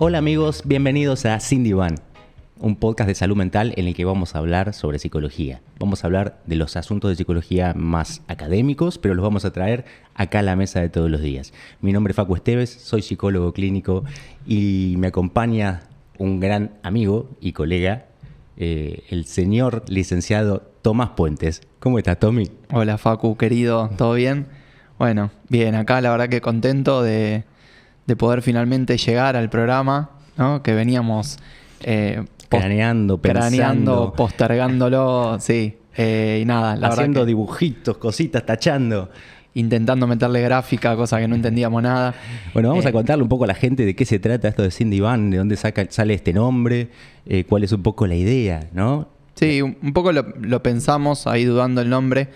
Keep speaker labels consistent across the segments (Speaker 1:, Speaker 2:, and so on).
Speaker 1: Hola amigos, bienvenidos a Sin Diván, un podcast de salud mental en el que vamos a hablar sobre psicología. Vamos a hablar de los asuntos de psicología más académicos, pero los vamos a traer acá a la mesa de todos los días. Mi nombre es Facu Esteves, soy psicólogo clínico y me acompaña un gran amigo y colega, el señor licenciado Tomás Puentes. ¿Cómo estás, Tommy?
Speaker 2: Hola Facu, querido, ¿todo bien? Bueno, bien, acá la verdad que contento de poder finalmente llegar al programa, ¿no? Que veníamos
Speaker 1: Craneando, pensando,
Speaker 2: postergándolo, sí. Y nada, la
Speaker 1: haciendo
Speaker 2: verdad que
Speaker 1: dibujitos, cositas, tachando.
Speaker 2: intentando meterle gráfica, cosa que no entendíamos nada.
Speaker 1: Bueno, vamos a contarle un poco a la gente de qué se trata esto de Sin Diván, de dónde sale este nombre, cuál es un poco la idea, ¿no?
Speaker 2: Sí, un poco lo pensamos, ahí dudando el nombre,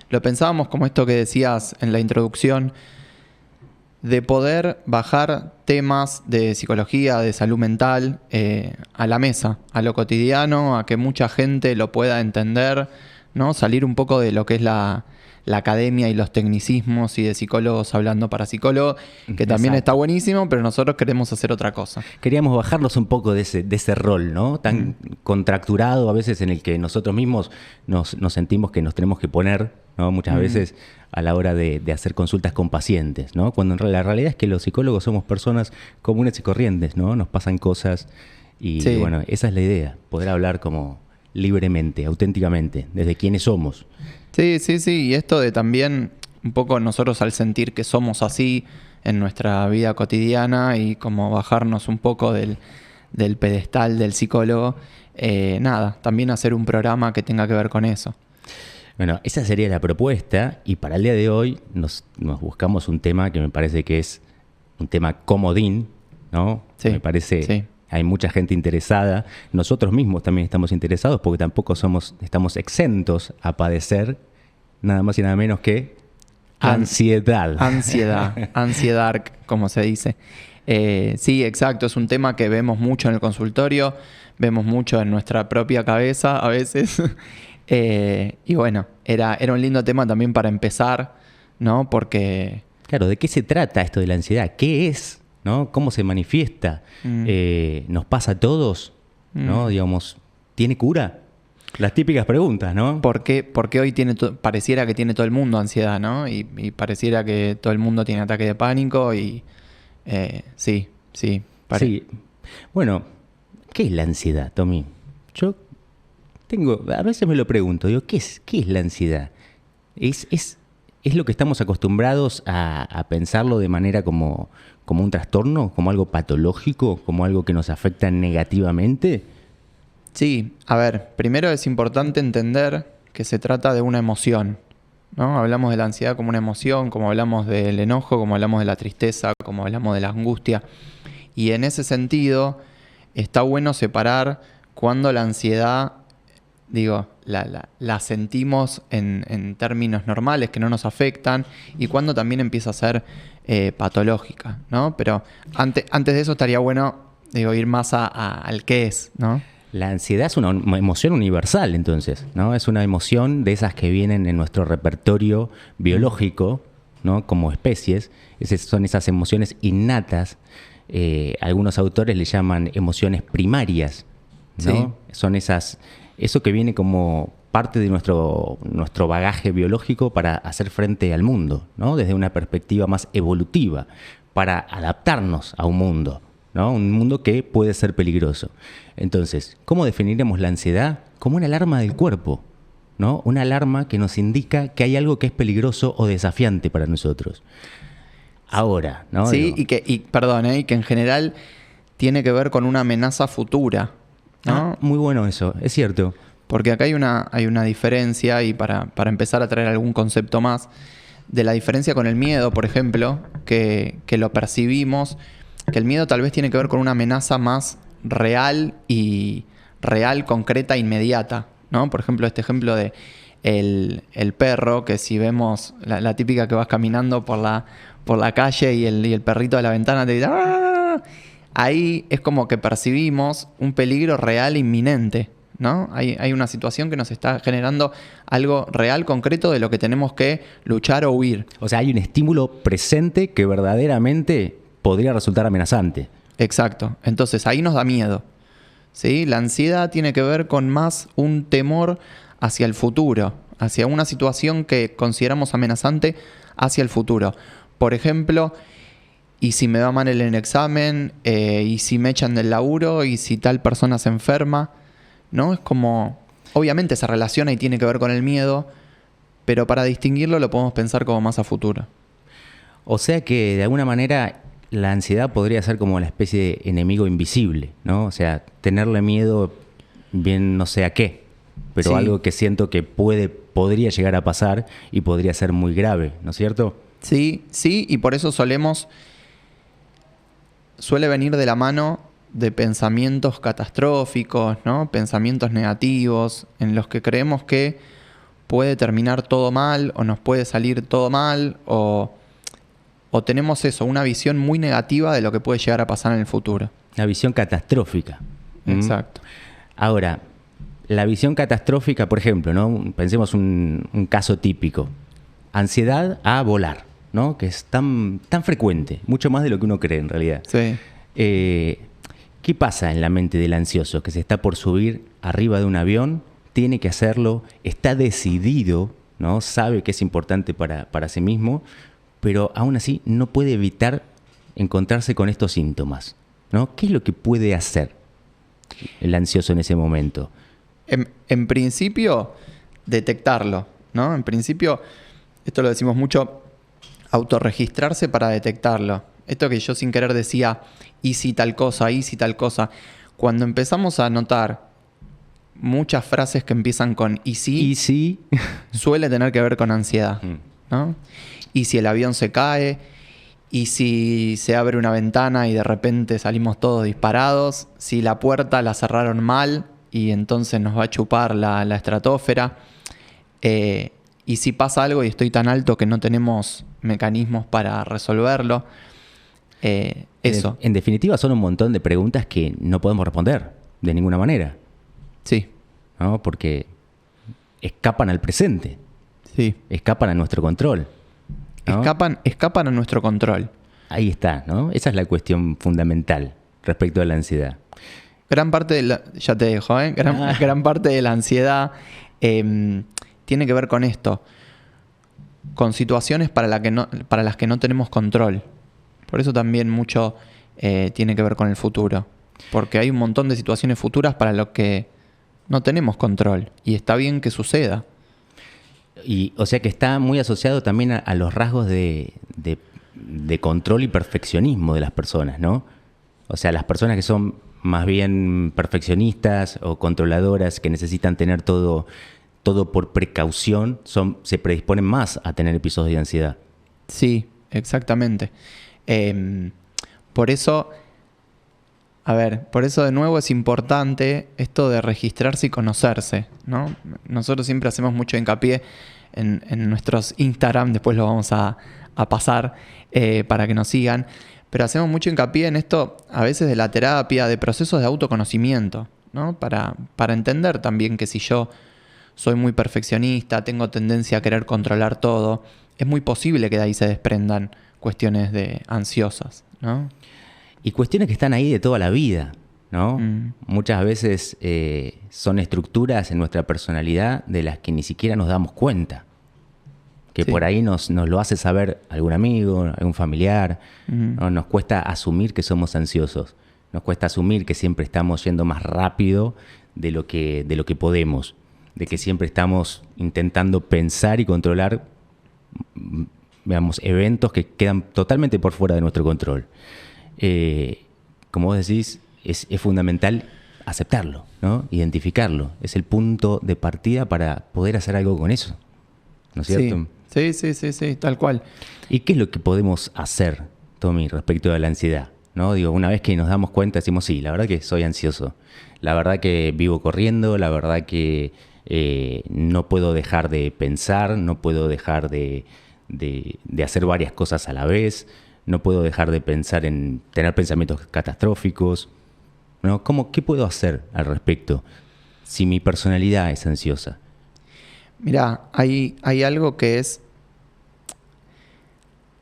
Speaker 2: lo pensábamos como esto que decías en la introducción, de poder bajar temas de psicología, de salud mental, a la mesa, a lo cotidiano, a que mucha gente lo pueda entender, ¿no? Salir un poco de lo que es la academia y los tecnicismos y de psicólogos hablando para psicólogos, que también está buenísimo, pero nosotros queremos hacer otra cosa.
Speaker 1: Queríamos bajarnos un poco de ese rol, ¿no? Tan contracturado a veces en el que nosotros mismos nos sentimos que nos tenemos que poner, ¿no? Muchas veces a la hora de hacer consultas con pacientes, ¿no? Cuando la realidad es que los psicólogos somos personas comunes y corrientes, ¿no? Nos pasan cosas y
Speaker 2: Sí.
Speaker 1: bueno, esa es la idea, poder hablar como libremente, auténticamente, desde quienes somos.
Speaker 2: Sí, y esto de también un poco nosotros al sentir que somos así en nuestra vida cotidiana y como bajarnos un poco del pedestal del psicólogo, nada, también hacer un programa que tenga que ver con eso.
Speaker 1: Bueno, esa sería la propuesta y para el día de hoy nos buscamos un tema que me parece que es un tema comodín, ¿no?
Speaker 2: Sí,
Speaker 1: Me parece,
Speaker 2: sí.
Speaker 1: hay mucha gente interesada, nosotros mismos también estamos interesados porque tampoco estamos exentos a padecer nada más y nada menos que ansiedad.
Speaker 2: Ansiedad, como se dice. Sí, exacto, es un tema que vemos mucho en el consultorio, vemos mucho en nuestra propia cabeza a veces. Y bueno, era un lindo tema también para empezar, ¿no? Porque...
Speaker 1: Claro, ¿de qué se trata esto de la ansiedad? ¿Qué es? ¿No? ¿Cómo se manifiesta? ¿Nos pasa a todos? ¿No? Digamos, ¿tiene cura? Las típicas preguntas, ¿no?
Speaker 2: ¿Por qué hoy pareciera que tiene todo el mundo ansiedad, ¿no? Y pareciera que todo el mundo tiene ataque de pánico y... sí.
Speaker 1: Sí. Bueno, ¿qué es la ansiedad, Tommy? A veces me lo pregunto, digo, ¿qué es la ansiedad? ¿Es lo que estamos acostumbrados a pensarlo de manera como un trastorno, como algo patológico, como algo que nos afecta negativamente?
Speaker 2: Sí, a ver, primero es importante entender que se trata de una emoción, ¿no? Hablamos de la ansiedad como una emoción, como hablamos del enojo, como hablamos de la tristeza, como hablamos de la angustia. Y en ese sentido, está bueno separar cuando la ansiedad, la sentimos en términos normales que no nos afectan y cuando también empieza a ser patológica, ¿no? Pero antes de eso estaría bueno, ir más al qué es, ¿no?
Speaker 1: La ansiedad es una emoción universal, entonces, ¿no? Es una emoción de esas que vienen en nuestro repertorio biológico, ¿no? Como especies. Son esas emociones innatas. Algunos autores le llaman emociones primarias, ¿no?
Speaker 2: Sí.
Speaker 1: Son eso que viene como parte de nuestro bagaje biológico para hacer frente al mundo, ¿no? Desde una perspectiva más evolutiva, para adaptarnos a un mundo, ¿no? Un mundo que puede ser peligroso. Entonces, ¿cómo definiremos la ansiedad? Como una alarma del cuerpo, ¿no? Una alarma que nos indica que hay algo que es peligroso o desafiante para nosotros. Ahora, ¿no?
Speaker 2: Sí, y que en general tiene que ver con una amenaza futura, ¿no?
Speaker 1: Muy bueno eso, es cierto.
Speaker 2: Porque acá hay una diferencia, y para empezar a traer algún concepto más, de la diferencia con el miedo, por ejemplo, que lo percibimos, que el miedo tal vez tiene que ver con una amenaza más real, concreta, inmediata, ¿no? Por ejemplo, este ejemplo de el perro, que si vemos la típica que vas caminando por la calle y el perrito de la ventana te dice ¡ah! Ahí es como que percibimos un peligro real inminente, ¿no? Hay una situación que nos está generando algo real, concreto, de lo que tenemos que luchar o huir.
Speaker 1: O sea, hay un estímulo presente que verdaderamente podría resultar amenazante.
Speaker 2: Exacto. Entonces ahí nos da miedo. ¿Sí? La ansiedad tiene que ver con más un temor hacia el futuro, hacia una situación que consideramos amenazante hacia el futuro. Por ejemplo, ¿y si me va mal en el examen? ¿Y si me echan del laburo? ¿Y si tal persona se enferma? ¿No? Es como, obviamente se relaciona y tiene que ver con el miedo, pero para distinguirlo lo podemos pensar como más a futuro.
Speaker 1: O sea que de alguna manera la ansiedad podría ser como la especie de enemigo invisible, ¿no? O sea, tenerle miedo bien no sé a qué, pero
Speaker 2: Sí.
Speaker 1: algo que siento que podría llegar a pasar y podría ser muy grave, ¿no es cierto?
Speaker 2: Sí, sí, y por eso suele venir de la mano de pensamientos catastróficos, ¿no? Pensamientos negativos, en los que creemos que puede terminar todo mal, o nos puede salir todo mal, o tenemos eso, una visión muy negativa de lo que puede llegar a pasar en el futuro.
Speaker 1: Una visión catastrófica.
Speaker 2: Exacto.
Speaker 1: Ahora, la visión catastrófica, por ejemplo, ¿no? Pensemos un caso típico. Ansiedad a volar, ¿no? Que es tan frecuente, mucho más de lo que uno cree en realidad.
Speaker 2: Sí.
Speaker 1: ¿Qué pasa en la mente del ansioso? Que se está por subir arriba de un avión, tiene que hacerlo, está decidido, ¿no? Sabe que es importante para sí mismo, pero aún así no puede evitar encontrarse con estos síntomas, ¿no? ¿Qué es lo que puede hacer el ansioso en ese momento?
Speaker 2: En principio, detectarlo, ¿no? En principio, esto lo decimos mucho, autorregistrarse para detectarlo. Esto que yo sin querer decía, y si tal cosa, y si tal cosa. Cuando empezamos a notar muchas frases que empiezan con y si, suele tener que ver con ansiedad, ¿no? Y si el avión se cae, y si se abre una ventana y de repente salimos todos disparados, si la puerta la cerraron mal y entonces nos va a chupar la estratosfera, y si pasa algo y estoy tan alto que no tenemos mecanismos para resolverlo, eso.
Speaker 1: En definitiva, son un montón de preguntas que no podemos responder de ninguna manera,
Speaker 2: Sí,
Speaker 1: ¿no? Porque escapan al presente,
Speaker 2: sí.
Speaker 1: escapan a nuestro control, ¿no?
Speaker 2: Escapan a nuestro control.
Speaker 1: Ahí está, ¿no? Esa es la cuestión fundamental respecto a la ansiedad.
Speaker 2: Gran parte de la, ya te dejo, ¿eh? Gran parte de la ansiedad tiene que ver con esto, con situaciones para las que no tenemos control. Por eso también mucho tiene que ver con el futuro. Porque hay un montón de situaciones futuras para las que no tenemos control. Y está bien que suceda.
Speaker 1: Y, o sea que está muy asociado también a los rasgos de control y perfeccionismo de las personas, ¿no? O sea, las personas que son más bien perfeccionistas o controladoras, que necesitan tener todo por precaución, se predisponen más a tener episodios de ansiedad.
Speaker 2: Sí, exactamente. Por eso de nuevo es importante esto de registrarse y conocerse, ¿no? Nosotros siempre hacemos mucho hincapié en nuestros Instagram, después lo vamos a pasar para que nos sigan, pero hacemos mucho hincapié en esto a veces de la terapia, de procesos de autoconocimiento, ¿no? Para entender también que si yo soy muy perfeccionista, tengo tendencia a querer controlar todo, es muy posible que de ahí se desprendan cuestiones ansiosas, ¿no?
Speaker 1: Y cuestiones que están ahí de toda la vida, ¿no? Muchas veces son estructuras en nuestra personalidad de las que ni siquiera nos damos cuenta. Que
Speaker 2: Sí.
Speaker 1: por ahí nos lo hace saber algún amigo, algún familiar. ¿No? Nos cuesta asumir que somos ansiosos. Nos cuesta asumir que siempre estamos yendo más rápido de lo que podemos. De que siempre estamos intentando pensar y controlar, digamos, eventos que quedan totalmente por fuera de nuestro control. Como vos decís, es fundamental aceptarlo, ¿no? Identificarlo. Es el punto de partida para poder hacer algo con eso, ¿no es cierto?
Speaker 2: Sí, tal cual.
Speaker 1: ¿Y qué es lo que podemos hacer, Tommy, respecto a la ansiedad? ¿No? Digo, una vez que nos damos cuenta, decimos, sí, la verdad que soy ansioso. La verdad que vivo corriendo, la verdad que no puedo dejar de pensar, no puedo dejar de hacer varias cosas a la vez, no puedo dejar de pensar en tener pensamientos catastróficos, ¿no? ¿Qué puedo hacer al respecto si mi personalidad es ansiosa?
Speaker 2: Mirá, hay algo que es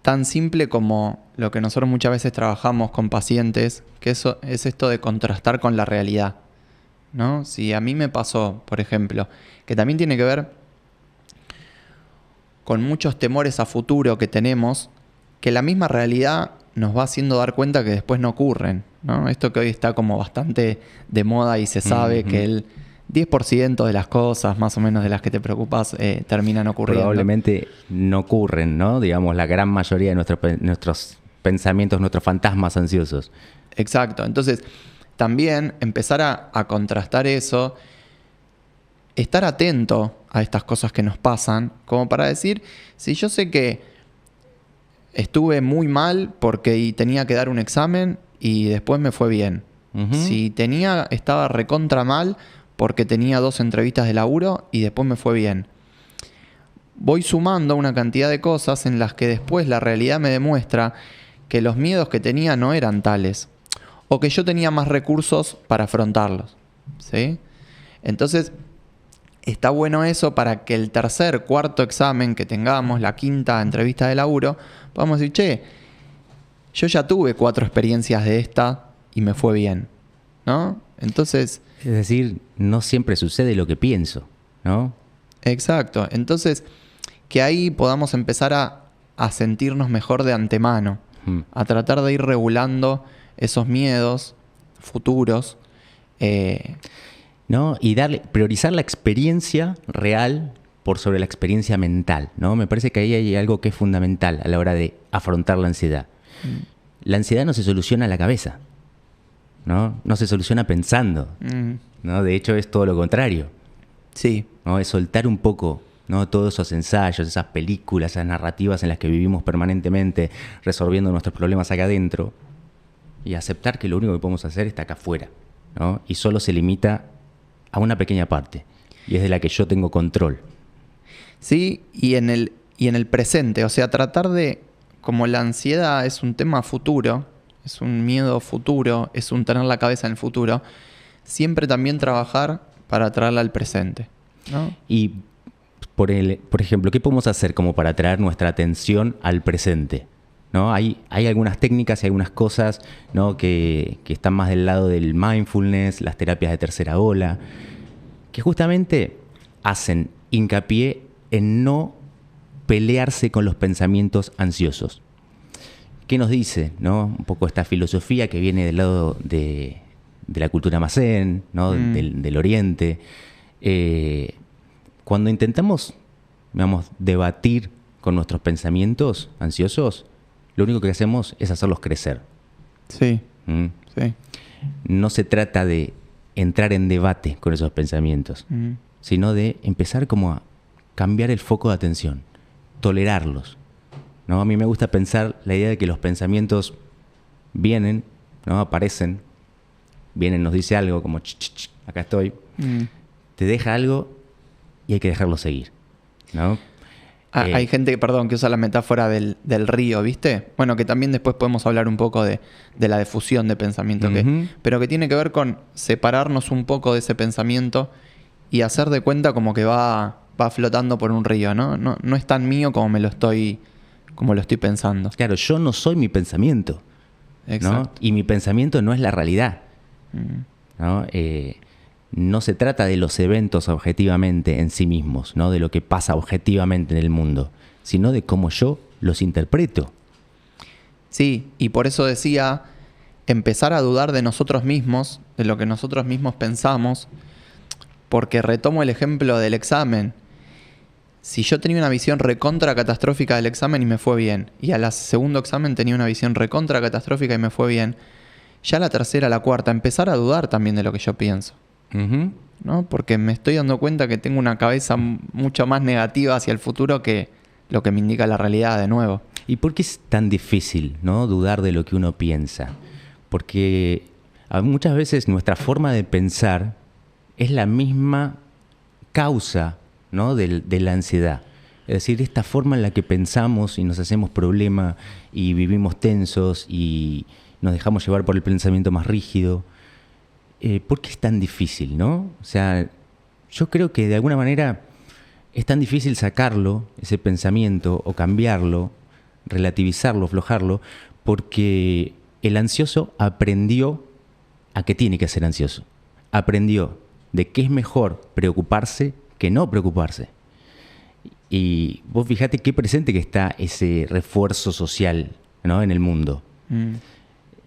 Speaker 2: tan simple como lo que nosotros muchas veces trabajamos con pacientes, que eso es esto de contrastar con la realidad, ¿no? Si a mí me pasó, por ejemplo, que también tiene que ver con muchos temores a futuro que tenemos, que la misma realidad nos va haciendo dar cuenta que después no ocurren, ¿no? Esto que hoy está como bastante de moda y se sabe que el 10% de las cosas, más o menos de las que te preocupas, terminan ocurriendo.
Speaker 1: Probablemente no ocurren, ¿no? Digamos, la gran mayoría de nuestros pensamientos, nuestros fantasmas ansiosos.
Speaker 2: Exacto. Entonces, también empezar a contrastar eso, estar atento a estas cosas que nos pasan, como para decir, si yo sé que estuve muy mal porque tenía que dar un examen y después me fue bien. Si estaba recontra mal porque tenía 2 entrevistas de laburo y después me fue bien. Voy sumando una cantidad de cosas en las que después la realidad me demuestra que los miedos que tenía no eran tales, o que yo tenía más recursos para afrontarlos, ¿sí? Entonces, está bueno eso para que el tercer, cuarto examen que tengamos, la quinta entrevista de laburo, podamos decir, che, yo ya tuve 4 experiencias de esta y me fue bien, ¿no? Entonces...
Speaker 1: Es decir, no siempre sucede lo que pienso, ¿no?
Speaker 2: Exacto. Entonces, que ahí podamos empezar a sentirnos mejor de antemano, a tratar de ir regulando esos miedos futuros.
Speaker 1: ¿No? Y priorizar la experiencia real por sobre la experiencia mental, ¿no? Me parece que ahí hay algo que es fundamental a la hora de afrontar la ansiedad. La ansiedad no se soluciona a la cabeza, ¿no? No se soluciona pensando, ¿no? De hecho, es todo lo contrario.
Speaker 2: Sí.
Speaker 1: ¿No? Es soltar un poco, ¿no? Todos esos ensayos, esas películas, esas narrativas en las que vivimos permanentemente resolviendo nuestros problemas acá adentro y aceptar que lo único que podemos hacer está acá afuera, ¿no? Y solo se limita a una pequeña parte y es de la que yo tengo control.
Speaker 2: Sí, y en el presente, o sea, tratar de, como la ansiedad es un tema futuro, es un miedo futuro, es un tener la cabeza en el futuro, siempre también trabajar para traerla al presente, ¿no?
Speaker 1: Y, por ejemplo, ¿qué podemos hacer como para traer nuestra atención al presente? ¿No? Hay algunas técnicas y algunas cosas, ¿no? que están más del lado del mindfulness, las terapias de tercera ola, que justamente hacen hincapié en no pelearse con los pensamientos ansiosos. ¿Qué nos dice, ¿no? Un poco esta filosofía que viene del lado de la cultura más zen, ¿no? Del Oriente. Cuando intentamos, digamos, debatir con nuestros pensamientos ansiosos, lo único que hacemos es hacerlos crecer.
Speaker 2: Sí, sí.
Speaker 1: No se trata de entrar en debate con esos pensamientos, sino de empezar como a cambiar el foco de atención, tolerarlos, ¿no? A mí me gusta pensar la idea de que los pensamientos vienen, ¿no? Aparecen, vienen, nos dice algo como acá estoy, te deja algo y hay que dejarlo seguir, ¿no?
Speaker 2: Hay gente, perdón, que usa la metáfora del río, ¿viste? Bueno, que también después podemos hablar un poco de la difusión de pensamiento, pero que tiene que ver con separarnos un poco de ese pensamiento y hacer de cuenta como que va flotando por un río, ¿no? No es tan mío como lo estoy pensando.
Speaker 1: Claro, yo no soy mi pensamiento, ¿no? Y mi pensamiento no es la realidad, ¿no? No se trata de los eventos objetivamente en sí mismos, ¿no? De lo que pasa objetivamente en el mundo, sino de cómo yo los interpreto.
Speaker 2: Sí, y por eso decía, empezar a dudar de nosotros mismos, de lo que nosotros mismos pensamos, porque retomo el ejemplo del examen. Si yo tenía una visión recontra catastrófica del examen y me fue bien, y al segundo examen tenía una visión recontra catastrófica y me fue bien, ya la tercera, la cuarta, empezar a dudar también de lo que yo pienso. ¿No? Porque me estoy dando cuenta que tengo una cabeza mucho más negativa hacia el futuro que lo que me indica la realidad de nuevo.
Speaker 1: ¿Y por qué es tan difícil, ¿no? Dudar de lo que uno piensa? Porque muchas veces nuestra forma de pensar es la misma causa, ¿no? de la ansiedad. Es decir, esta forma en la que pensamos y nos hacemos problema y vivimos tensos y nos dejamos llevar por el pensamiento más rígido. ¿Por qué es tan difícil, no? O sea, yo creo que de alguna manera es tan difícil sacarlo, ese pensamiento, o cambiarlo, relativizarlo, aflojarlo, porque el ansioso aprendió a qué tiene que ser ansioso. Aprendió de que es mejor preocuparse que no preocuparse. Y vos fíjate qué presente que está ese refuerzo social, ¿no?, en el mundo.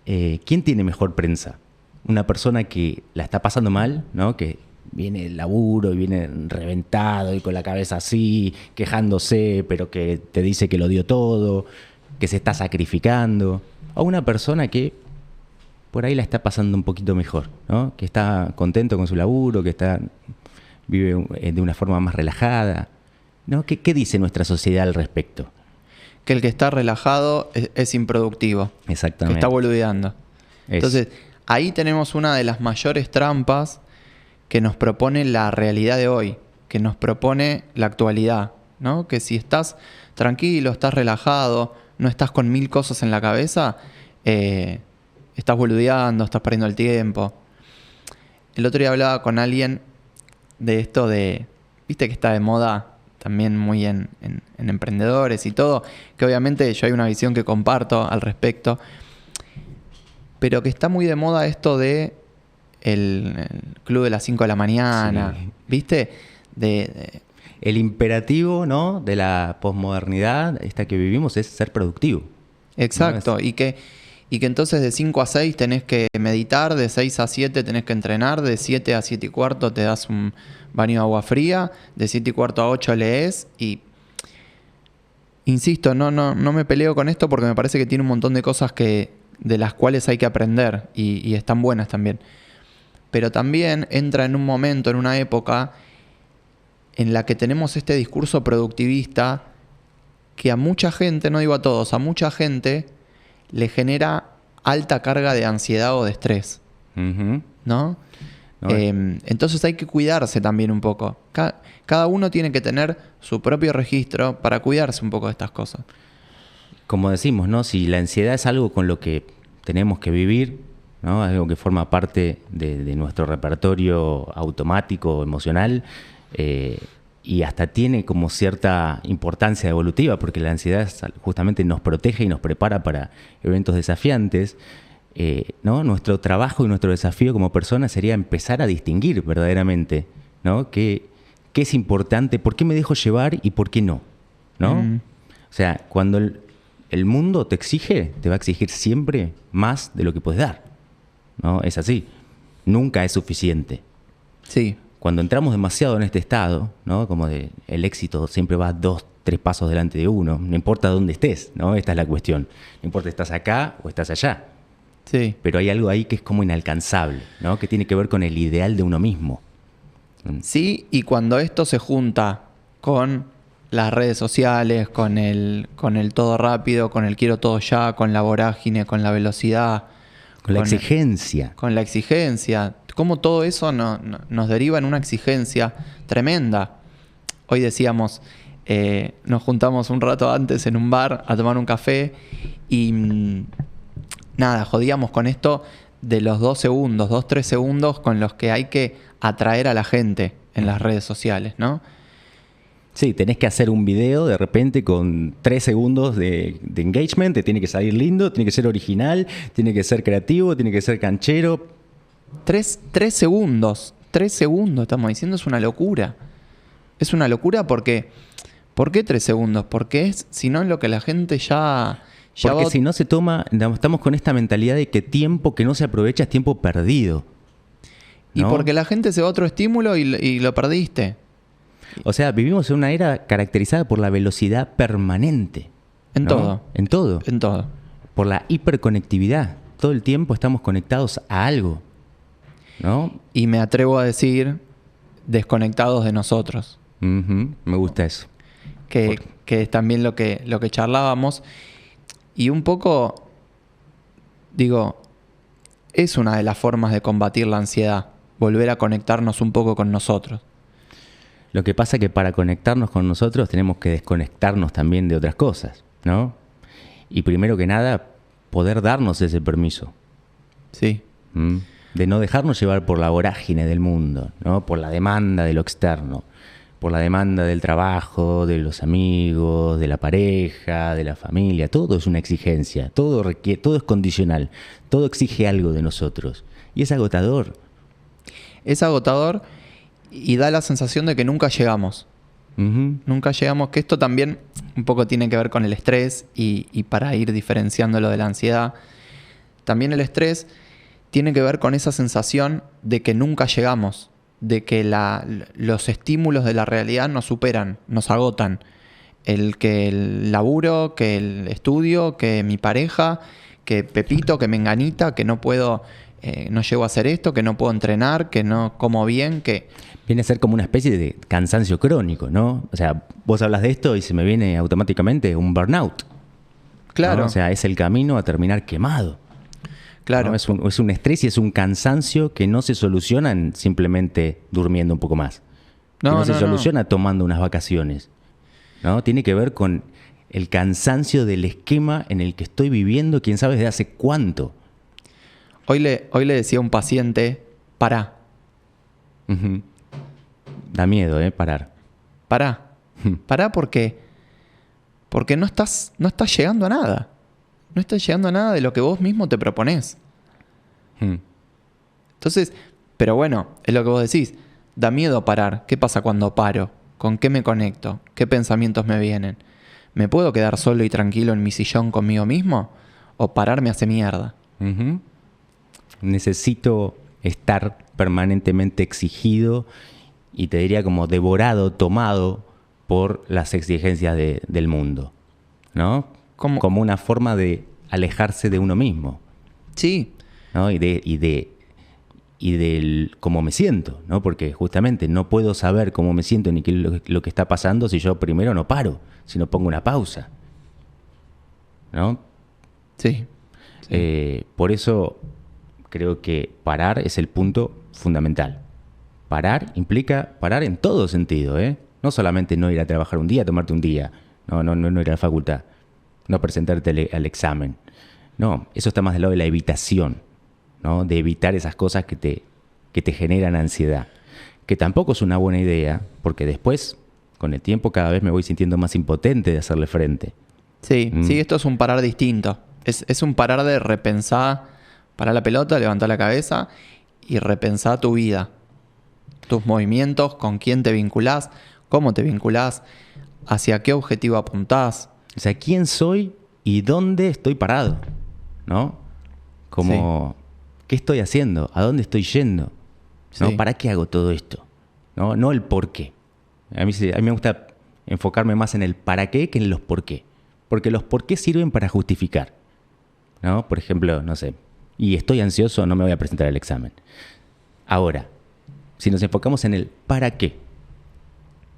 Speaker 1: ¿Quién tiene mejor prensa? Una persona que la está pasando mal, ¿no?, que viene del laburo y viene reventado y con la cabeza así, quejándose, pero que te dice que lo dio todo, que se está sacrificando. O una persona que por ahí la está pasando un poquito mejor, ¿no?, que está contento con su laburo, que vive de una forma más relajada, ¿no? ¿Qué dice nuestra sociedad al respecto?
Speaker 2: Que el que está relajado es improductivo.
Speaker 1: Exactamente.
Speaker 2: Que está boludeando. Entonces, ahí tenemos una de las mayores trampas que nos propone la realidad de hoy, que nos propone la actualidad, ¿no? Que si estás tranquilo, estás relajado, no estás con 1000 cosas en la cabeza, estás boludeando, estás perdiendo el tiempo. El otro día hablaba con alguien de esto viste que está de moda también muy en emprendedores y todo, que obviamente yo hay una visión que comparto al respecto, pero que está muy de moda esto de el club de las 5 de la mañana, sí. ¿Viste?
Speaker 1: El imperativo, ¿no?, de la posmodernidad, esta que vivimos, es ser productivo.
Speaker 2: Exacto,
Speaker 1: ¿no?
Speaker 2: y que entonces de 5 a 6 tenés que meditar, de 6 a 7 tenés que entrenar, de 7 a 7 y cuarto te das un baño de agua fría, de 7 y cuarto a 8 lees y... Insisto, no me peleo con esto porque me parece que tiene un montón de cosas de las cuales hay que aprender y están buenas también. Pero también entra en un momento, en una época en la que tenemos este discurso productivista que a mucha gente, no digo a todos, a mucha gente le genera alta carga de ansiedad o de estrés. Uh-huh. ¿No? Entonces hay que cuidarse también un poco. Cada uno tiene que tener su propio registro para cuidarse un poco de estas cosas.
Speaker 1: Como decimos, ¿no?, si la ansiedad es algo con lo que tenemos que vivir, ¿no?, algo que forma parte de nuestro repertorio automático, emocional, y hasta tiene como cierta importancia evolutiva, porque la ansiedad justamente nos protege y nos prepara para eventos desafiantes, ¿no? Nuestro trabajo y nuestro desafío como personas sería empezar a distinguir verdaderamente, ¿no?, qué es importante, por qué me dejo llevar y por qué no, ¿no? O sea, cuando el mundo te exige, te va a exigir siempre más de lo que puedes dar, ¿no? Es así. Nunca es suficiente.
Speaker 2: Sí.
Speaker 1: Cuando entramos demasiado en este estado, ¿no?, como de el éxito siempre va 2, 3 pasos delante de uno, no importa dónde estés, ¿no? Esta es la cuestión. No importa si estás acá o estás allá.
Speaker 2: Sí.
Speaker 1: Pero hay algo ahí que es como inalcanzable, ¿no?, que tiene que ver con el ideal de uno mismo.
Speaker 2: Sí, y cuando esto se junta con las redes sociales, con el todo rápido, con el quiero todo ya, con la vorágine, con la velocidad,
Speaker 1: con la exigencia.
Speaker 2: Con la exigencia. Cómo todo eso nos deriva en una exigencia tremenda. Hoy decíamos, nos juntamos un rato antes en un bar a tomar un café y nada, jodíamos con esto de los 2 segundos, 2, 3 segundos con los que hay que atraer a la gente en las redes sociales, ¿no?
Speaker 1: Sí, tenés que hacer un video de repente con 3 segundos de engagement, te tiene que salir lindo, tiene que ser original, tiene que ser creativo, tiene que ser canchero.
Speaker 2: 3 segundos estamos diciendo, es una locura. Es una locura porque... ¿Por qué 3 segundos? Porque es, si no, es lo que la gente ya
Speaker 1: porque si no se toma, estamos con esta mentalidad de que tiempo que no se aprovecha es tiempo perdido, ¿no?
Speaker 2: Y porque la gente se va a otro estímulo y lo perdiste.
Speaker 1: O sea, vivimos en una era caracterizada por la velocidad permanente.
Speaker 2: En
Speaker 1: ¿no?
Speaker 2: todo.
Speaker 1: En todo.
Speaker 2: En todo.
Speaker 1: Por la hiperconectividad. Todo el tiempo estamos conectados a algo, ¿no?
Speaker 2: Y me atrevo a decir, desconectados de nosotros.
Speaker 1: Uh-huh. Me gusta eso.
Speaker 2: Que es también lo que charlábamos. Y un poco, digo, es una de las formas de combatir la ansiedad. Volver a conectarnos un poco con nosotros.
Speaker 1: Lo que pasa es que para conectarnos con nosotros tenemos que desconectarnos también de otras cosas, ¿no? Y primero que nada, poder darnos ese permiso.
Speaker 2: Sí.
Speaker 1: De no dejarnos llevar por la vorágine del mundo, ¿no? Por la demanda de lo externo. por la demanda del trabajo, de los amigos, de la pareja, de la familia. Todo es una exigencia, todo requiere, todo es condicional, todo exige algo de nosotros. Y es agotador.
Speaker 2: Es agotador y da la sensación de que nunca llegamos.
Speaker 1: Ujú.
Speaker 2: Nunca llegamos, que esto también un poco tiene que ver con el estrés y para ir diferenciándolo de la ansiedad. También el estrés tiene que ver con esa sensación de que nunca llegamos, de que los estímulos de la realidad nos superan, nos agotan. Que el laburo, que el estudio, que mi pareja, que Pepito, que Menganita, que no puedo, no llego a hacer esto, que no puedo entrenar, que no como bien, que...
Speaker 1: Viene a ser como una especie de cansancio crónico, ¿no? O sea, vos hablas de esto y se me viene automáticamente un burnout.
Speaker 2: Claro.
Speaker 1: ¿No? O sea, es el camino a terminar quemado.
Speaker 2: Claro.
Speaker 1: ¿No? Es un estrés y es un cansancio que no se solucionan simplemente durmiendo un poco más. Que no se soluciona tomando unas vacaciones. ¿No? Tiene que ver con el cansancio del esquema en el que estoy viviendo, quién sabe desde hace cuánto.
Speaker 2: Hoy le decía a un paciente, pará.
Speaker 1: Ujú. Da miedo, parar.
Speaker 2: Pará. Pará porque no estás llegando a nada. No estás llegando a nada de lo que vos mismo te proponés. Entonces, pero bueno, es lo que vos decís. Da miedo parar. ¿Qué pasa cuando paro? ¿Con qué me conecto? ¿Qué pensamientos me vienen? ¿Me puedo quedar solo y tranquilo en mi sillón conmigo mismo? ¿O pararme hace mierda?
Speaker 1: Ujú. Necesito estar permanentemente exigido y te diría como devorado, tomado por las exigencias del mundo, ¿no? Como una forma de alejarse de uno mismo.
Speaker 2: Sí.
Speaker 1: ¿No? Y del cómo me siento, ¿no? Porque justamente no puedo saber cómo me siento ni qué es lo que está pasando si yo primero no paro, si no pongo una pausa, ¿no?
Speaker 2: Sí.
Speaker 1: Por eso creo que parar es el punto fundamental. Parar implica parar en todo sentido, ¿eh? No solamente no ir a trabajar un día, tomarte un día, no ir a la facultad, no presentarte al examen. No, eso está más del lado de la evitación, ¿no? De evitar esas cosas que te generan ansiedad. Que tampoco es una buena idea, porque después, con el tiempo, cada vez me voy sintiendo más impotente de hacerle frente.
Speaker 2: Sí, sí, esto es un parar distinto. Es un parar de repensar, parar la pelota, levantar la cabeza y repensar tu vida. Tus movimientos, con quién te vinculás, cómo te vinculás, hacia qué objetivo apuntás.
Speaker 1: O sea, ¿quién soy y dónde estoy parado? ¿No? Como, ¿qué estoy haciendo? ¿A dónde estoy yendo? ¿No?
Speaker 2: Sí.
Speaker 1: ¿Para qué hago todo esto? No el por qué. A mí me gusta enfocarme más en el para qué que en los por qué. Porque los por qué sirven para justificar, ¿no? Por ejemplo, no sé, y estoy ansioso, no me voy a presentar al examen. Ahora, si nos enfocamos en el para qué,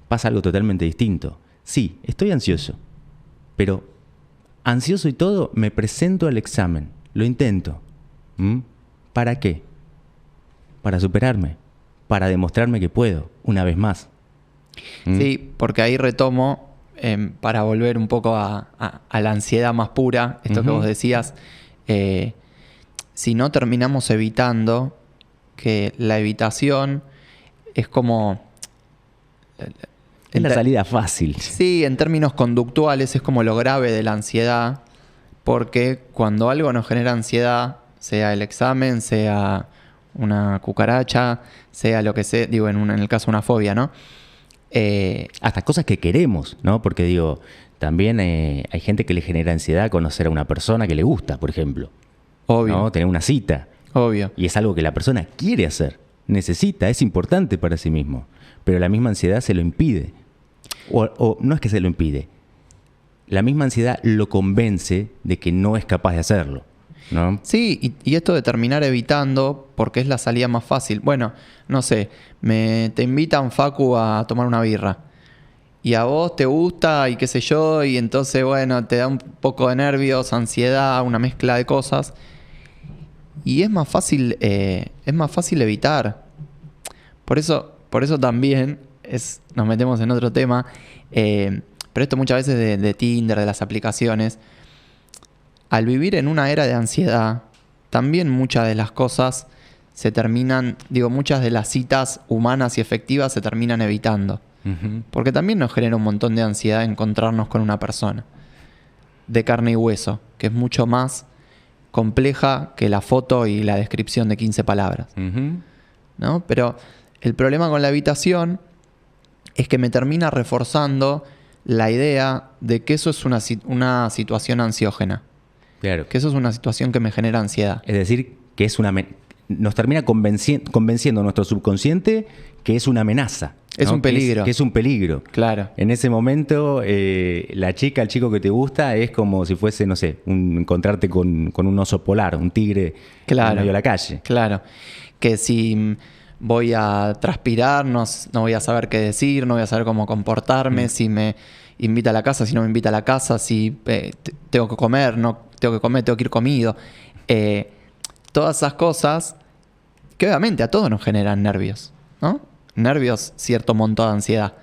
Speaker 1: pasa algo totalmente distinto. Sí, estoy ansioso, pero ansioso y todo, me presento al examen, lo intento. ¿Para qué? Para superarme, para demostrarme que puedo, una vez más.
Speaker 2: Sí, porque ahí retomo, para volver un poco a la ansiedad más pura, esto que vos decías, si no terminamos evitando, que la evitación es como...
Speaker 1: Es la salida fácil.
Speaker 2: Sí, en términos conductuales es como lo grave de la ansiedad, porque cuando algo nos genera ansiedad, sea el examen, sea una cucaracha, sea lo que sea, digo, en el caso una fobia, ¿no?
Speaker 1: Hasta cosas que queremos, ¿no? Porque digo, también hay gente que le genera ansiedad conocer a una persona que le gusta, por ejemplo.
Speaker 2: Obvio.
Speaker 1: ¿No? Tener una cita.
Speaker 2: Obvio.
Speaker 1: Y es algo que la persona quiere hacer, necesita, es importante para sí mismo. Pero la misma ansiedad se lo impide. O no es que se lo impide. La misma ansiedad lo convence de que no es capaz de hacerlo, ¿no?
Speaker 2: Sí, y esto de terminar evitando, porque es la salida más fácil. Bueno, no sé, te invitan, Facu, a tomar una birra. Y a vos te gusta y qué sé yo, y entonces, bueno, te da un poco de nervios, ansiedad, una mezcla de cosas. Y es más fácil evitar. Por eso también nos metemos en otro tema. Pero esto muchas veces de Tinder, de las aplicaciones. Al vivir en una era de ansiedad, también muchas de las cosas se terminan, muchas de las citas humanas y efectivas se terminan evitando.
Speaker 1: Ujú.
Speaker 2: Porque también nos genera un montón de ansiedad encontrarnos con una persona de carne y hueso, que es mucho más compleja que la foto y la descripción de 15 palabras,
Speaker 1: Ujú.
Speaker 2: ¿no? Pero el problema con la habitación es que me termina reforzando la idea de que eso es una situación ansiógena,
Speaker 1: Claro.
Speaker 2: que eso es una situación que me genera ansiedad.
Speaker 1: Es decir, que es nos termina convenciendo nuestro subconsciente que es una amenaza.
Speaker 2: Es
Speaker 1: ¿no?
Speaker 2: un peligro.
Speaker 1: Que es un peligro.
Speaker 2: Claro.
Speaker 1: En ese momento, la chica, el chico que te gusta es como si fuese, no sé, encontrarte con un oso polar, un tigre
Speaker 2: Claro.
Speaker 1: en medio de la calle.
Speaker 2: Claro. Que si voy a transpirar, no voy a saber qué decir, no voy a saber cómo comportarme, si me invita a la casa, si no me invita a la casa, si tengo que comer, no tengo que comer, tengo que ir comido. Todas esas cosas que obviamente a todos nos generan nervios, ¿no? Nervios, cierto monto de ansiedad.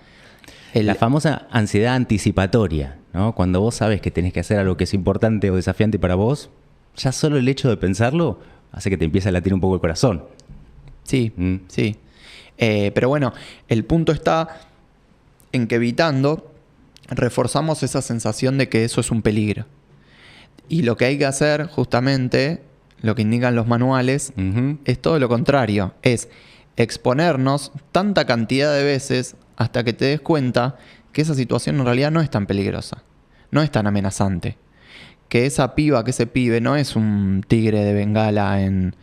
Speaker 1: La famosa ansiedad anticipatoria, ¿no? Cuando vos sabes que tenés que hacer algo que es importante o desafiante para vos, ya solo el hecho de pensarlo hace que te empiece a latir un poco el corazón.
Speaker 2: Sí, sí. Pero bueno, el punto está en que evitando, reforzamos esa sensación de que eso es un peligro. Y lo que hay que hacer, justamente, lo que indican los manuales,
Speaker 1: Ujú.
Speaker 2: es todo lo contrario. Es exponernos tanta cantidad de veces hasta que te des cuenta que esa situación en realidad no es tan peligrosa, no es tan amenazante. Que esa piba, que ese pibe no es un tigre de Bengala en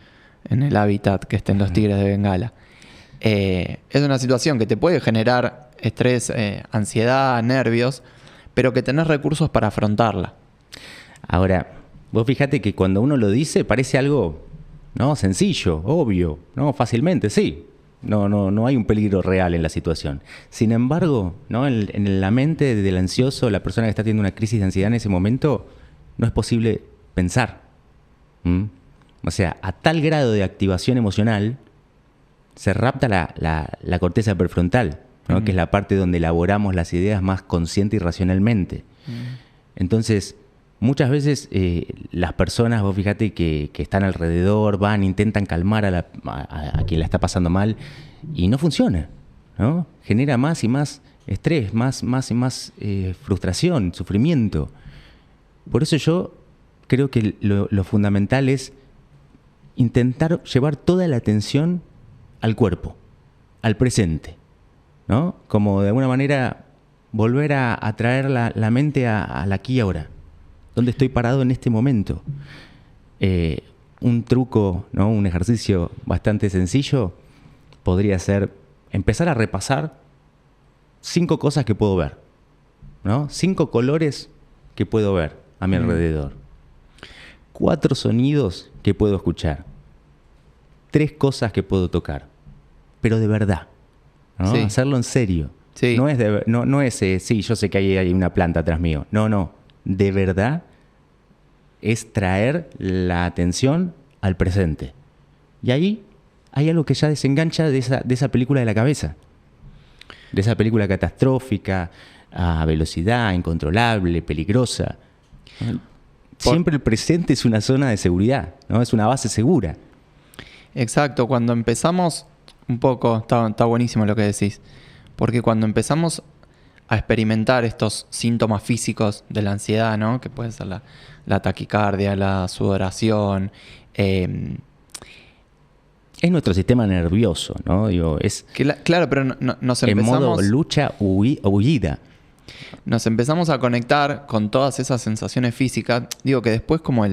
Speaker 2: el hábitat que estén los tigres de Bengala. Es una situación que te puede generar estrés, ansiedad, nervios, pero que tenés recursos para afrontarla.
Speaker 1: Ahora, vos fíjate que cuando uno lo dice parece algo, ¿no? Sencillo, obvio, ¿no? Fácilmente, sí. No hay un peligro real en la situación. Sin embargo, ¿no? En la mente del ansioso, la persona que está teniendo una crisis de ansiedad en ese momento, no es posible pensar. O sea, a tal grado de activación emocional se rapta la corteza prefrontal, ¿no? Que es la parte donde elaboramos las ideas más consciente y racionalmente. Entonces, muchas veces las personas, vos fíjate que están alrededor, intentan calmar a quien la está pasando mal y no funciona, ¿no? Genera más y más estrés, más y más frustración, sufrimiento. Por eso yo creo que lo fundamental es intentar llevar toda la atención al cuerpo, al presente, ¿no? Como de alguna manera volver a traer la mente al aquí y ahora. ¿Dónde estoy parado en este momento? Un truco, ¿no? Un ejercicio bastante sencillo podría ser empezar a repasar 5 cosas que puedo ver, ¿no? 5 colores que puedo ver a mi alrededor. 4 sonidos que puedo escuchar. 3 cosas que puedo tocar. Pero de verdad, ¿no?
Speaker 2: Sí.
Speaker 1: Hacerlo en serio.
Speaker 2: Sí.
Speaker 1: No es sí, yo sé que hay una planta atrás mío. No. De verdad es traer la atención al presente. Y ahí hay algo que ya desengancha de esa película de la cabeza. De esa película catastrófica, a velocidad, incontrolable, peligrosa. Siempre el presente es una zona de seguridad, ¿no? Es una base segura.
Speaker 2: Exacto, cuando empezamos, un poco, está buenísimo lo que decís, porque cuando empezamos a experimentar estos síntomas físicos de la ansiedad, ¿no? Que puede ser la taquicardia, la sudoración.
Speaker 1: Es nuestro sistema nervioso, ¿no? Digo, es
Speaker 2: Claro, pero nos
Speaker 1: en
Speaker 2: empezamos...
Speaker 1: modo lucha o huida.
Speaker 2: Nos empezamos a conectar con todas esas sensaciones físicas. Digo que después como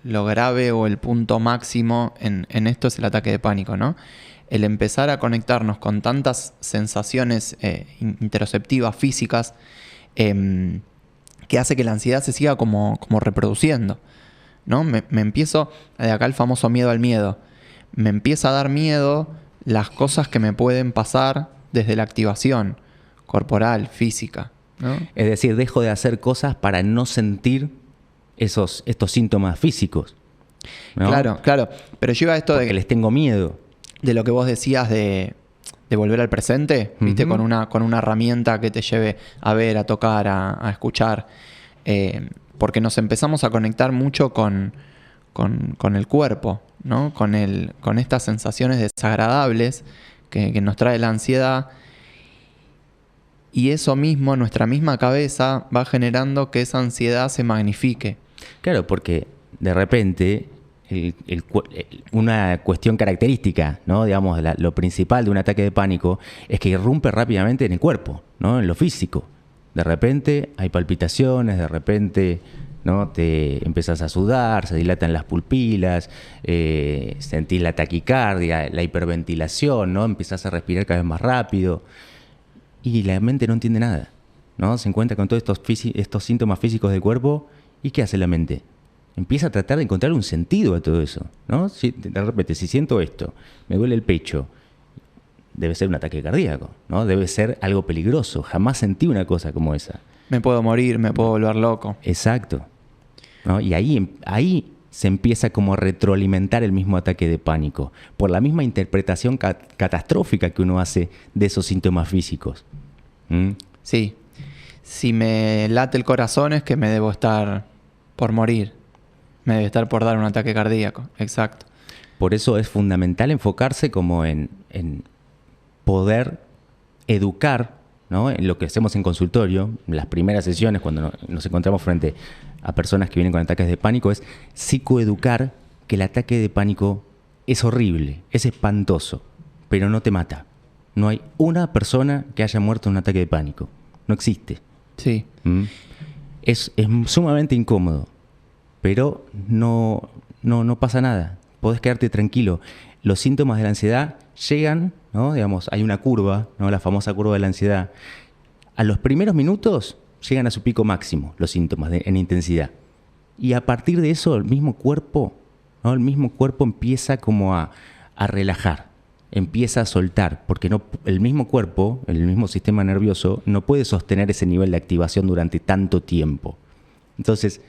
Speaker 2: lo grave o el punto máximo en esto es el ataque de pánico, ¿no? El empezar a conectarnos con tantas sensaciones interoceptivas, físicas, que hace que la ansiedad se siga como reproduciendo, ¿no? Me empiezo, de acá el famoso miedo al miedo, me empieza a dar miedo las cosas que me pueden pasar desde la activación corporal, física, ¿no?
Speaker 1: Es decir, dejo de hacer cosas para no sentir estos síntomas físicos, ¿no?
Speaker 2: Claro. Pero yo iba a esto
Speaker 1: porque les tengo miedo.
Speaker 2: de lo que vos decías de volver al presente, ¿viste? Con una herramienta que te lleve a ver, a tocar, a escuchar. Porque nos empezamos a conectar mucho con el cuerpo, ¿no? Con estas sensaciones desagradables que nos trae la ansiedad. Y eso mismo, nuestra misma cabeza, va generando que esa ansiedad se magnifique.
Speaker 1: Claro, porque de repente una cuestión característica, ¿no? Digamos, lo principal de un ataque de pánico es que irrumpe rápidamente en el cuerpo, ¿no? En lo físico. De repente hay palpitaciones, de repente, ¿no? Te empiezas a sudar, se dilatan las pupilas, sentís la taquicardia, la hiperventilación, ¿no? Empiezas a respirar cada vez más rápido y la mente no entiende nada, ¿no? Se encuentra con todos estos síntomas físicos del cuerpo y ¿qué hace la mente? Empieza a tratar de encontrar un sentido a todo eso, ¿no? Si, de repente, si siento esto, me duele el pecho, debe ser un ataque cardíaco, ¿no? Debe ser algo peligroso. Jamás sentí una cosa como esa.
Speaker 2: Me puedo morir, me puedo volver loco.
Speaker 1: Exacto, ¿no? Y ahí se empieza como a retroalimentar el mismo ataque de pánico, por la misma interpretación catastrófica que uno hace de esos síntomas físicos.
Speaker 2: Sí. Si me late el corazón es que me debo estar por morir. Me debe estar por dar un ataque cardíaco. Exacto.
Speaker 1: Por eso es fundamental enfocarse como en poder educar, ¿no? En lo que hacemos en consultorio, en las primeras sesiones, cuando nos encontramos frente a personas que vienen con ataques de pánico, es psicoeducar que el ataque de pánico es horrible, es espantoso, pero no te mata. No hay una persona que haya muerto en un ataque de pánico. No existe.
Speaker 2: Sí.
Speaker 1: Es sumamente incómodo, pero no pasa nada. Podés quedarte tranquilo. Los síntomas de la ansiedad llegan, ¿no? Digamos, hay una curva, ¿no? La famosa curva de la ansiedad. A los primeros minutos llegan a su pico máximo los síntomas en intensidad. Y a partir de eso el mismo cuerpo, ¿no? El mismo cuerpo empieza como a relajar, empieza a soltar, porque el mismo cuerpo, el mismo sistema nervioso, no puede sostener ese nivel de activación durante tanto tiempo. Entonces,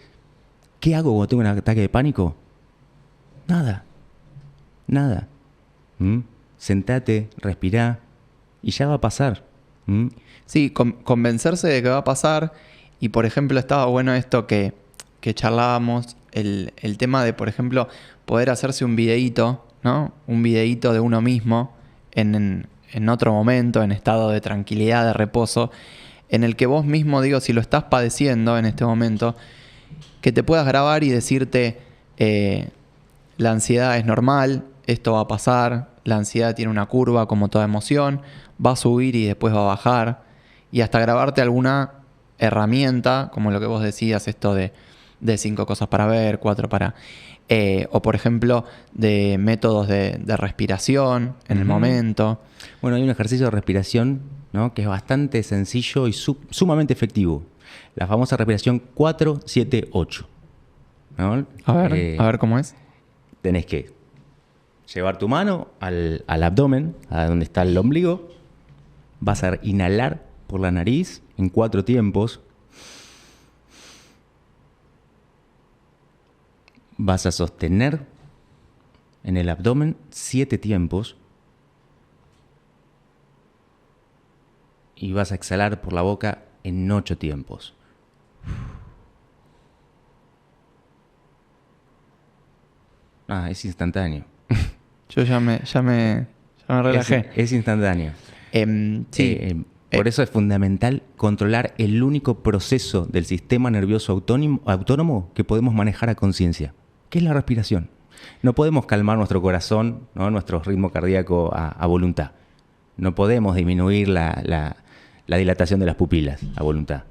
Speaker 1: ¿qué hago cuando tengo un ataque de pánico? Nada. Sentate, respirá y ya va a pasar.
Speaker 2: Sí, convencerse de que va a pasar. Y por ejemplo, estaba bueno esto que charlábamos, el tema de, por ejemplo, poder hacerse un videíto, ¿no? Un videíto de uno mismo en otro momento, en estado de tranquilidad, de reposo, en el que vos mismo, digo, si lo estás padeciendo en este momento, que te puedas grabar y decirte, la ansiedad es normal, esto va a pasar, la ansiedad tiene una curva como toda emoción, va a subir y después va a bajar, y hasta grabarte alguna herramienta, como lo que vos decías, esto de 5 cosas para ver, 4 para... o por ejemplo, de métodos de respiración en el momento.
Speaker 1: Bueno, hay un ejercicio de respiración, ¿no? Que es bastante sencillo y sumamente efectivo. La famosa respiración 4-7-8. ¿No?
Speaker 2: A ver cómo es.
Speaker 1: Tenés que llevar tu mano al abdomen, a donde está el ombligo. Vas a inhalar por la nariz en 4 tiempos. Vas a sostener en el abdomen 7 tiempos. Y vas a exhalar por la boca en 8 tiempos. Es instantáneo.
Speaker 2: Yo ya me relajé.
Speaker 1: Es instantáneo.
Speaker 2: Sí.
Speaker 1: Por eso es fundamental controlar el único proceso del sistema nervioso autónomo que podemos manejar a conciencia, que es la respiración. No podemos calmar nuestro corazón, ¿no? Nuestro ritmo cardíaco a voluntad. No podemos disminuir la dilatación de las pupilas a voluntad,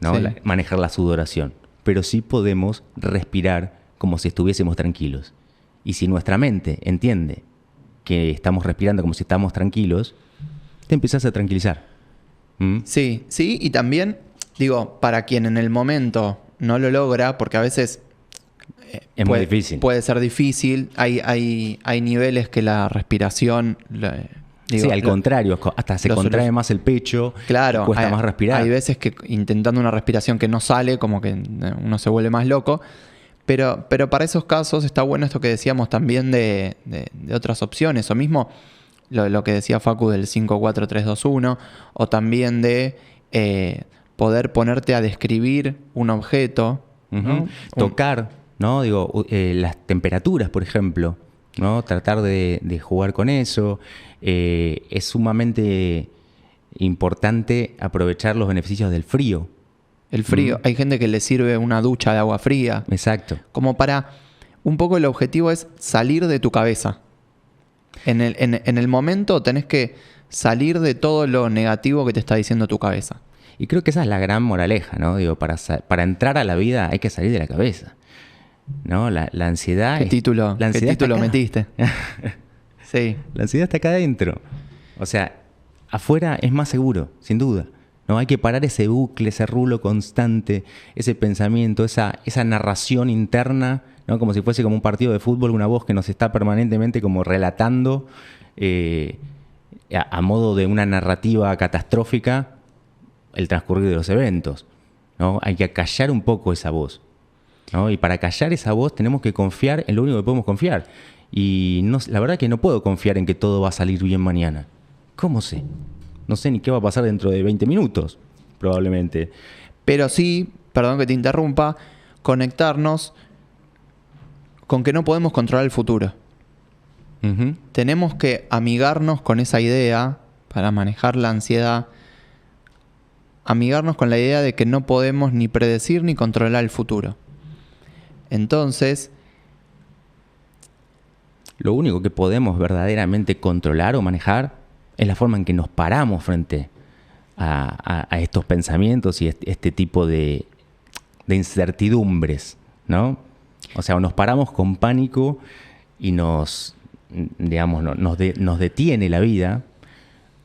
Speaker 1: ¿no?
Speaker 2: Sí.
Speaker 1: Manejar la sudoración. Pero sí podemos respirar como si estuviésemos tranquilos. Y si nuestra mente entiende que estamos respirando como si estamos tranquilos, te empiezas a tranquilizar.
Speaker 2: Sí, y también, digo, para quien en el momento no lo logra, porque a veces
Speaker 1: es muy difícil.
Speaker 2: Puede ser difícil, hay niveles que la respiración...
Speaker 1: sí, al contrario, hasta se contrae más el pecho,
Speaker 2: claro,
Speaker 1: cuesta más respirar.
Speaker 2: Hay veces que intentando una respiración que no sale, como que uno se vuelve más loco. Pero para esos casos está bueno esto que decíamos también de otras opciones. O mismo lo que decía Facu del 5-4-3-2-1. O también de poder ponerte a describir un objeto. ¿no?
Speaker 1: Tocar, ¿no? Digo, las temperaturas, por ejemplo, ¿no? Tratar de jugar con eso. Es sumamente importante aprovechar los beneficios del frío.
Speaker 2: El frío. Hay gente que le sirve una ducha de agua fría.
Speaker 1: Exacto.
Speaker 2: Como para... Un poco el objetivo es salir de tu cabeza. En el momento tenés que salir de todo lo negativo que te está diciendo tu cabeza.
Speaker 1: Y creo que esa es la gran moraleja, ¿no? Digo, para entrar a la vida hay que salir de la cabeza, ¿no? La ansiedad...
Speaker 2: ¿Qué título metiste? Sí.
Speaker 1: La ansiedad está acá adentro. O sea, afuera es más seguro, sin duda. ¿No? Hay que parar ese bucle, ese rulo constante, ese pensamiento, esa narración interna, ¿no? Como si fuese como un partido de fútbol, una voz que nos está permanentemente como relatando a modo de una narrativa catastrófica el transcurrir de los eventos, ¿no? Hay que acallar un poco esa voz, ¿no? Y para callar esa voz tenemos que confiar en lo único que podemos confiar. Y no, la verdad que no puedo confiar en que todo va a salir bien mañana. ¿Cómo sé? No sé ni qué va a pasar dentro de 20 minutos, probablemente.
Speaker 2: Pero sí, perdón que te interrumpa, conectarnos con que no podemos controlar el futuro.
Speaker 1: Uh-huh.
Speaker 2: Tenemos que amigarnos con esa idea para manejar la ansiedad. Amigarnos con la idea de que no podemos ni predecir ni controlar el futuro. Entonces,
Speaker 1: lo único que podemos verdaderamente controlar o manejar es la forma en que nos paramos frente a estos pensamientos y este tipo de incertidumbres, ¿no? O sea, o nos paramos con pánico y nos detiene la vida,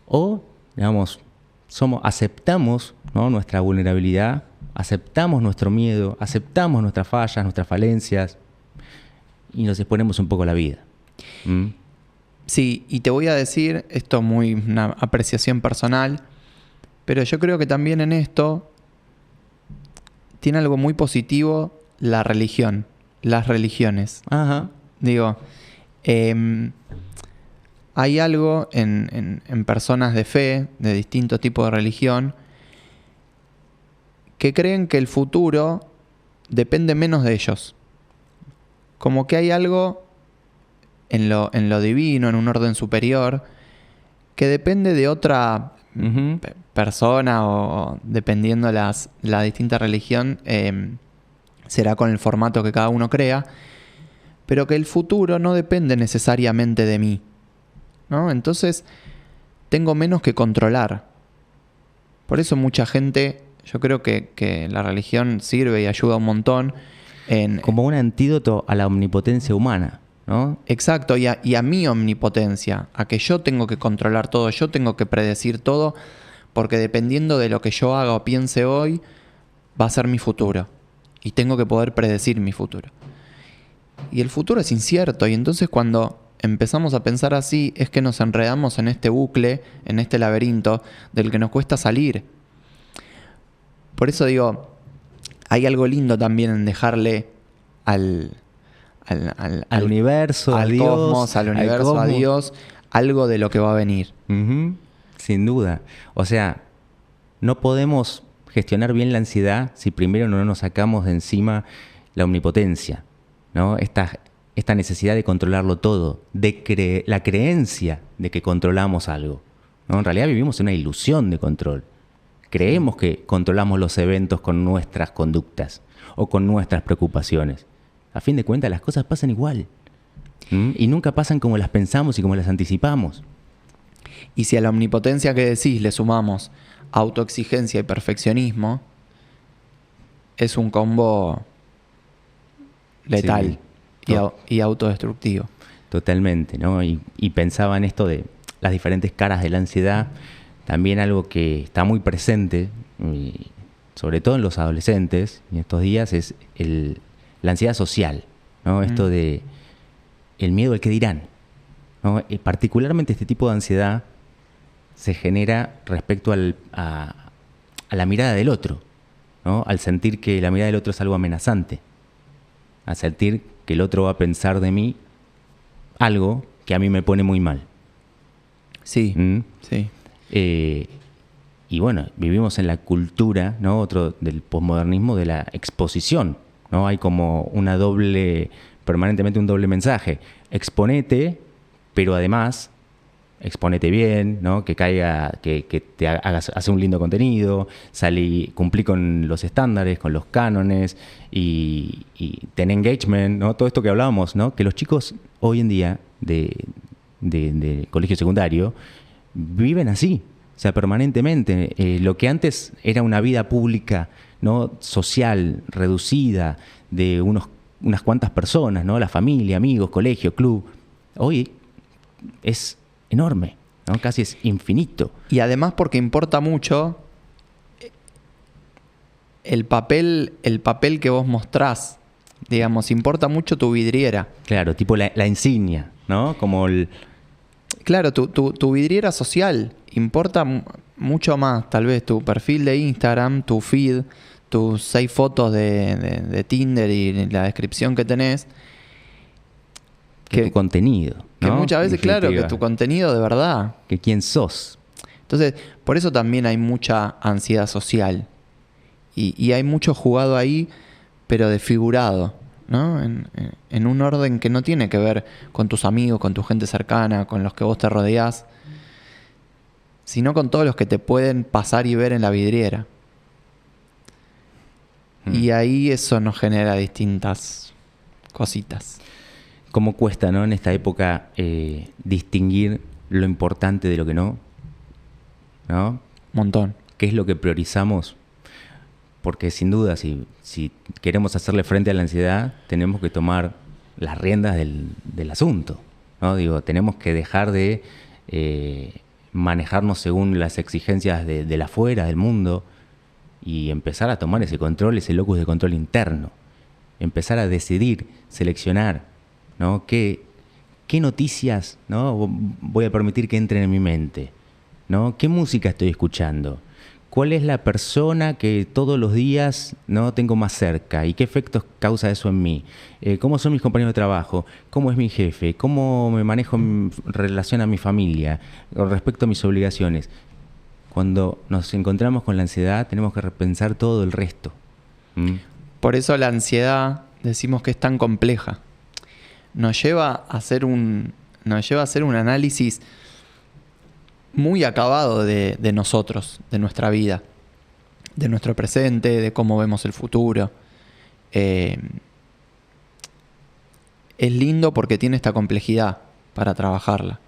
Speaker 1: o, digamos, aceptamos, ¿no? Nuestra vulnerabilidad, aceptamos nuestro miedo, aceptamos nuestras fallas, nuestras falencias y nos exponemos un poco a la vida. ¿Mm?
Speaker 2: Sí, y te voy a decir, esto muy una apreciación personal, pero yo creo que también en esto tiene algo muy positivo la religión, las religiones.
Speaker 1: Ajá.
Speaker 2: Digo, hay algo en personas de fe, de distintos tipos de religión, que creen que el futuro depende menos de ellos. Como que hay algo en lo divino, en un orden superior, que depende de otra persona o dependiendo la distinta religión, será con el formato que cada uno crea, pero que el futuro no depende necesariamente de mí, ¿no? Entonces, tengo menos que controlar. Por eso mucha gente, yo creo que la religión sirve y ayuda un montón.
Speaker 1: Como un antídoto a la omnipotencia humana, ¿no?
Speaker 2: Exacto, y a mi omnipotencia, a que yo tengo que controlar todo, yo tengo que predecir todo, porque dependiendo de lo que yo haga o piense hoy, va a ser mi futuro. Y tengo que poder predecir mi futuro. Y el futuro es incierto, y entonces cuando empezamos a pensar así, es que nos enredamos en este bucle, en este laberinto, del que nos cuesta salir. Por eso digo, hay algo lindo también en dejarle al
Speaker 1: universo,
Speaker 2: al
Speaker 1: Dios,
Speaker 2: cosmos, al universo, a Dios, algo de lo que va a venir.
Speaker 1: Uh-huh. Sin duda. O sea, no podemos gestionar bien la ansiedad si primero no nos sacamos de encima la omnipotencia, ¿no? Esta necesidad de controlarlo todo, de la creencia de que controlamos algo, ¿no? En realidad vivimos en una ilusión de control. Creemos que controlamos los eventos con nuestras conductas o con nuestras preocupaciones. A fin de cuentas, las cosas pasan igual. Y nunca pasan como las pensamos y como las anticipamos.
Speaker 2: Y si a la omnipotencia que decís le sumamos autoexigencia y perfeccionismo, es un combo letal, sí, y autodestructivo.
Speaker 1: Totalmente, ¿no? Y pensaba en esto de las diferentes caras de la ansiedad. También algo que está muy presente, sobre todo en los adolescentes, en estos días, es la ansiedad social, ¿no? Esto de el miedo al que dirán, ¿no? Particularmente este tipo de ansiedad se genera respecto a la mirada del otro, ¿no? Al sentir que la mirada del otro es algo amenazante, al sentir que el otro va a pensar de mí algo que a mí me pone muy mal.
Speaker 2: Sí, sí.
Speaker 1: Y bueno, vivimos en la cultura, ¿no? Otro del posmodernismo, de la exposición, ¿no? Hay como permanentemente un doble mensaje. Exponete, pero además exponete bien, ¿no? Que caiga, que te hagas, hace un lindo contenido, cumplí con los estándares, con los cánones y ten engagement, ¿no? Todo esto que hablábamos, ¿no? Que los chicos hoy en día de colegio secundario viven así, o sea, permanentemente. Lo que antes era una vida pública, ¿no? Social, reducida, de unas cuantas personas, ¿no? La familia, amigos, colegio, club. Hoy es enorme, ¿no? Casi es infinito.
Speaker 2: Y además porque importa mucho el papel que vos mostrás. Digamos, importa mucho tu vidriera.
Speaker 1: Claro, tipo la insignia, ¿no? Como el...
Speaker 2: Claro, tu vidriera social. Importa mucho más, tal vez, tu perfil de Instagram, tu feed, tus 6 fotos de Tinder y la descripción que tenés.
Speaker 1: Que tu contenido, ¿no?
Speaker 2: Que muchas veces, claro, que tu contenido de verdad.
Speaker 1: Que quién sos.
Speaker 2: Entonces, por eso también hay mucha ansiedad social. Y hay mucho jugado ahí, pero desfigurado, ¿no? En un orden que no tiene que ver con tus amigos, con tu gente cercana, con los que vos te rodeás, sino con todos los que te pueden pasar y ver en la vidriera. Y ahí eso nos genera distintas cositas.
Speaker 1: ¿Cómo cuesta, ¿no? En esta época distinguir lo importante de lo que no? ¿No?
Speaker 2: Montón.
Speaker 1: ¿Qué es lo que priorizamos? Porque sin duda, si queremos hacerle frente a la ansiedad, tenemos que tomar las riendas del asunto, ¿no? Digo, tenemos que dejar de manejarnos según las exigencias del afuera, del mundo, y empezar a tomar ese control, ese locus de control interno. Empezar a decidir, seleccionar, ¿no? ¿Qué noticias, ¿no? voy a permitir que entren en mi mente? ¿No? ¿Qué música estoy escuchando? ¿Cuál es la persona que todos los días, ¿no? tengo más cerca? ¿Y qué efectos causa eso en mí? ¿Cómo son mis compañeros de trabajo? ¿Cómo es mi jefe? ¿Cómo me manejo en relación a mi familia? Con respecto a mis obligaciones. Cuando nos encontramos con la ansiedad, tenemos que repensar todo el resto.
Speaker 2: Por eso la ansiedad, decimos que es tan compleja. Nos lleva a hacer un análisis muy acabado de nosotros, de nuestra vida, de nuestro presente, de cómo vemos el futuro. Es lindo porque tiene esta complejidad para trabajarla.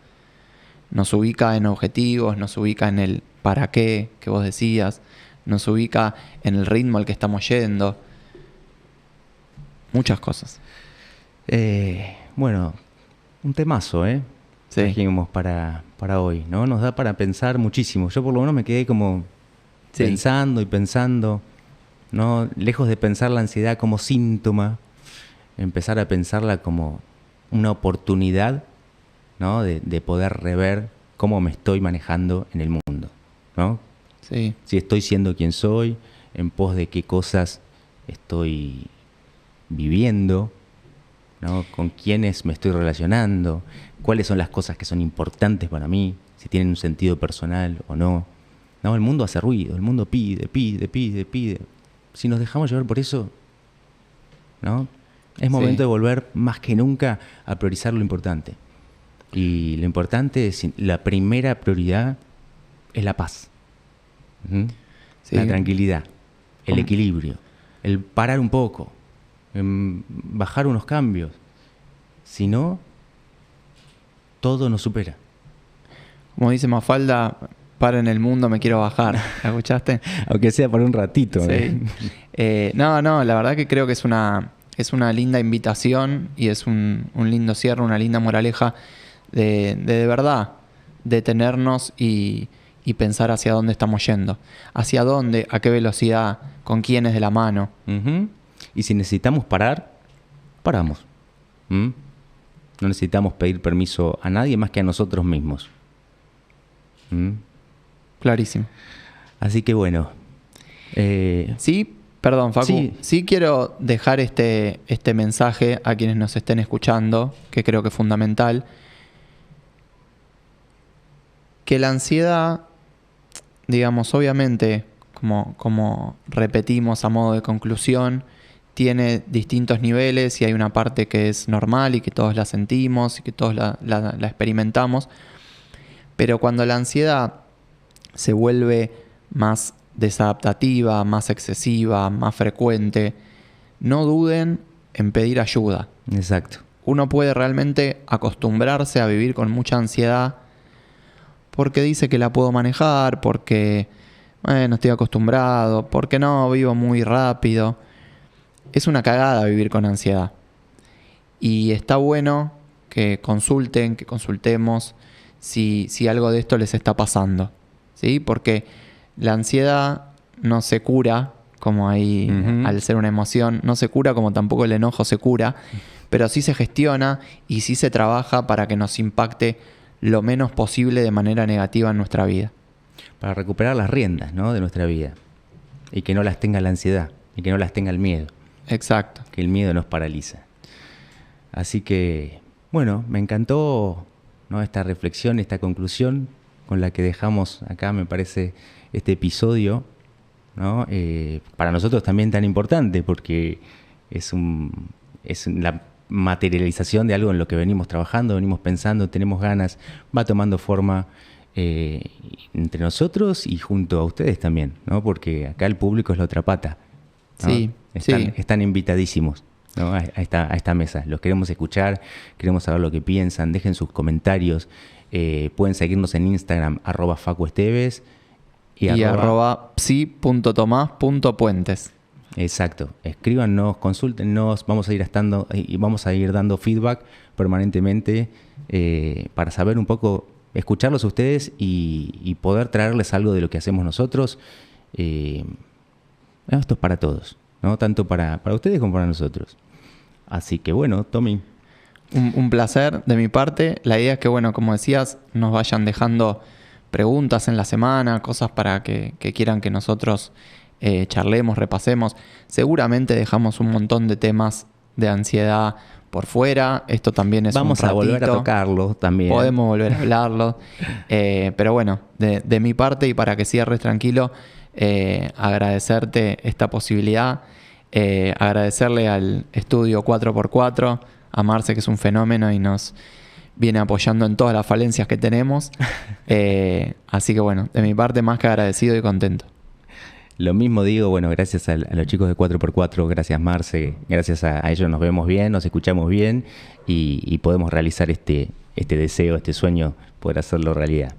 Speaker 2: Nos ubica en objetivos, nos ubica en el para qué que vos decías, nos ubica en el ritmo al que estamos yendo. Muchas cosas.
Speaker 1: Bueno, un temazo, ¿eh?
Speaker 2: Sí.
Speaker 1: Trajimos para hoy, ¿no? Nos da para pensar muchísimo. Yo por lo menos me quedé como pensando y pensando, ¿no? Lejos de pensar la ansiedad como síntoma, empezar a pensarla como una oportunidad, ¿no? De poder rever cómo me estoy manejando en el mundo, ¿no?
Speaker 2: Sí.
Speaker 1: Si estoy siendo quien soy, en pos de qué cosas estoy viviendo, ¿no? Con quiénes me estoy relacionando, cuáles son las cosas que son importantes para mí, si tienen un sentido personal o no. No, el mundo hace ruido, el mundo pide. Si nos dejamos llevar por eso, ¿no? Es momento de volver más que nunca a priorizar lo importante. Y lo importante es, la primera prioridad es la paz. Sí. La tranquilidad, el equilibrio, el parar un poco, bajar unos cambios. Si no, todo nos supera.
Speaker 2: Como dice Mafalda, para en el mundo, me quiero bajar. ¿La escuchaste?
Speaker 1: Aunque sea por un ratito.
Speaker 2: Sí. No, la verdad que creo que es una linda invitación y es un lindo cierre, una linda moraleja de verdad detenernos y pensar hacia dónde estamos yendo. Hacia dónde, a qué velocidad, con quiénes de la mano.
Speaker 1: Y si necesitamos parar, paramos. No necesitamos pedir permiso a nadie más que a nosotros mismos.
Speaker 2: Clarísimo.
Speaker 1: Así que bueno.
Speaker 2: Sí, perdón, Facu. Sí quiero dejar este mensaje a quienes nos estén escuchando, que creo que es fundamental. Que la ansiedad, digamos, obviamente, como repetimos a modo de conclusión, tiene distintos niveles y hay una parte que es normal y que todos la sentimos y que todos la experimentamos. Pero cuando la ansiedad se vuelve más desadaptativa, más excesiva, más frecuente, no duden en pedir ayuda.
Speaker 1: Exacto.
Speaker 2: Uno puede realmente acostumbrarse a vivir con mucha ansiedad porque dice que la puedo manejar, porque bueno, estoy acostumbrado, porque no, vivo muy rápido. Es una cagada vivir con ansiedad. Y está bueno que consulten, que consultemos si algo de esto les está pasando, ¿sí? Porque la ansiedad no se cura, como ahí, al ser una emoción, no se cura como tampoco el enojo se cura, pero sí se gestiona y sí se trabaja para que nos impacte lo menos posible de manera negativa en nuestra vida.
Speaker 1: Para recuperar las riendas, ¿no?, de nuestra vida. Y que no las tenga la ansiedad, y que no las tenga el miedo.
Speaker 2: Exacto.
Speaker 1: Que el miedo nos paraliza. Así que, bueno, me encantó, ¿no?, esta reflexión, esta conclusión con la que dejamos acá, me parece, este episodio, ¿no? Para nosotros también tan importante, porque es la materialización de algo en lo que venimos trabajando, venimos pensando, tenemos ganas, va tomando forma entre nosotros y junto a ustedes también, ¿no? Porque acá el público es la otra pata, ¿no?
Speaker 2: Sí,
Speaker 1: están invitadísimos, ¿no?, a esta mesa. Los queremos escuchar, queremos saber lo que piensan, dejen sus comentarios, pueden seguirnos en Instagram, @facuesteves y
Speaker 2: @psi.tomás.puentes.
Speaker 1: Exacto. Escríbanos, consúltenos, vamos a ir dando feedback permanentemente para saber un poco, escucharlos a ustedes y poder traerles algo de lo que hacemos nosotros. Esto es para todos, ¿no? Tanto para ustedes como para nosotros. Así que bueno, Tommy.
Speaker 2: Un placer de mi parte. La idea es que, bueno, como decías, nos vayan dejando preguntas en la semana, cosas para que quieran que nosotros charlemos, repasemos. Seguramente dejamos un montón de temas de ansiedad por fuera. Esto también es
Speaker 1: Vamos
Speaker 2: un ratito.
Speaker 1: a volver a tocarlo también.
Speaker 2: Podemos volver a hablarlo. Pero bueno, de mi parte y para que cierres tranquilo, agradecerte esta posibilidad. Agradecerle al estudio 4x4, a Marce, que es un fenómeno y nos viene apoyando en todas las falencias que tenemos. Así que bueno, de mi parte más que agradecido y contento.
Speaker 1: Lo mismo digo, bueno, gracias a los chicos de 4x4, gracias Marce, gracias a ellos nos vemos bien, nos escuchamos bien y podemos realizar este deseo, este sueño, poder hacerlo realidad.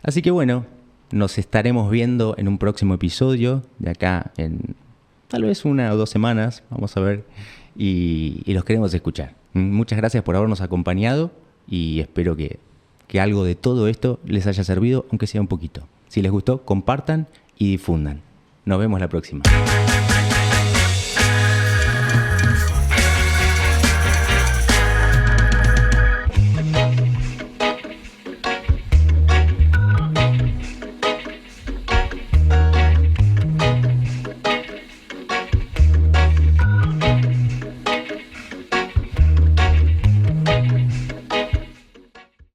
Speaker 1: Así que bueno, nos estaremos viendo en un próximo episodio de acá en tal vez 1 o 2 semanas, vamos a ver, y los queremos escuchar. Muchas gracias por habernos acompañado y espero que algo de todo esto les haya servido, aunque sea un poquito. Si les gustó, compartan y difundan. Nos vemos la próxima.